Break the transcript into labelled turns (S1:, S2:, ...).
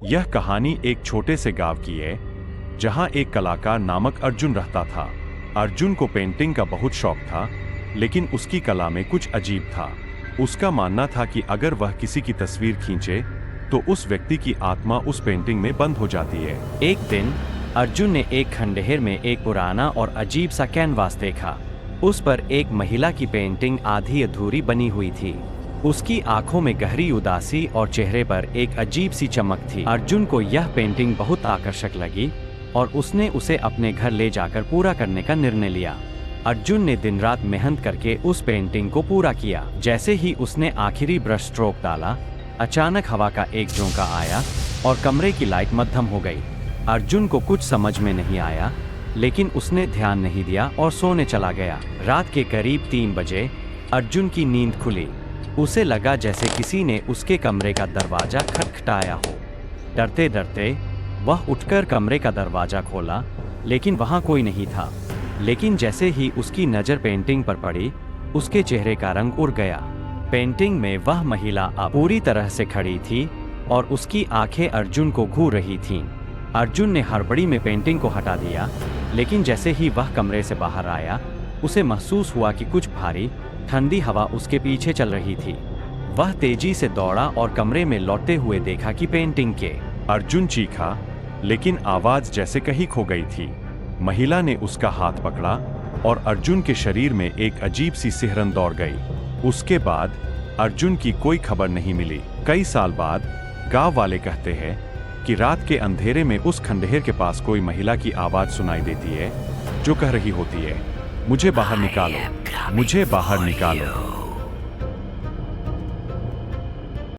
S1: यह कहानी एक छोटे से गांव की है जहां एक कलाकार नामक अर्जुन रहता था। अर्जुन को पेंटिंग का बहुत शौक था, लेकिन उसकी कला में कुछ अजीब था। उसका मानना था कि अगर वह किसी की तस्वीर खींचे तो उस व्यक्ति की आत्मा उस पेंटिंग में बंद हो जाती है।
S2: एक दिन अर्जुन ने एक खंडहर में एक पुराना और अजीब सा कैनवास देखा। उस पर एक महिला की पेंटिंग आधी अधूरी बनी हुई थी। उसकी आंखों में गहरी उदासी और चेहरे पर एक अजीब सी चमक थी। अर्जुन को यह पेंटिंग बहुत आकर्षक लगी और उसने उसे अपने घर ले जाकर पूरा करने का निर्णय लिया। अर्जुन ने दिन रात मेहनत करके उस पेंटिंग को पूरा किया। जैसे ही उसने आखिरी ब्रश स्ट्रोक डाला, अचानक हवा का एक झोंका आया और कमरे की लाइट मद्धम हो गई। अर्जुन को कुछ समझ में नहीं आया, लेकिन उसने ध्यान नहीं दिया और सोने चला गया। रात के करीब 3 बजे अर्जुन की नींद खुली। उसे लगा जैसे किसी ने उसके कमरे का दरवाजा खटखटाया हो। डरते डरते वह उठकर कमरे का दरवाजा खोला, लेकिन वहां कोई नहीं था। लेकिन जैसे ही उसकी नज़र पेंटिंग पर पड़ी, उसके चेहरे का रंग उड़ गया। पेंटिंग में वह महिला अब पूरी तरह से खड़ी थी और उसकी आंखें अर्जुन को घूर रही थीं। अर्जुन ने हड़बड़ी में पेंटिंग को हटा दिया, लेकिन जैसे ही वह कमरे से बाहर आया, उसे महसूस हुआ कि कुछ भारी ठंडी हवा उसके पीछे चल रही थी। वह तेजी से दौड़ा और कमरे में लौटते हुए देखा कि पेंटिंग के।
S1: अर्जुन चीखा, लेकिन आवाज जैसे कहीं खो गई थी। महिला ने उसका हाथ पकड़ा और अर्जुन के शरीर में एक अजीब सी सिहरन दौड़ गई। उसके बाद अर्जुन की कोई खबर नहीं मिली। कई साल बाद गांव वाले कहते हैं कि रात के अंधेरे में उस खंडहर के पास कोई महिला की आवाज सुनाई देती है जो कह रही होती है, मुझे बाहर निकालो, मुझे बाहर निकालो।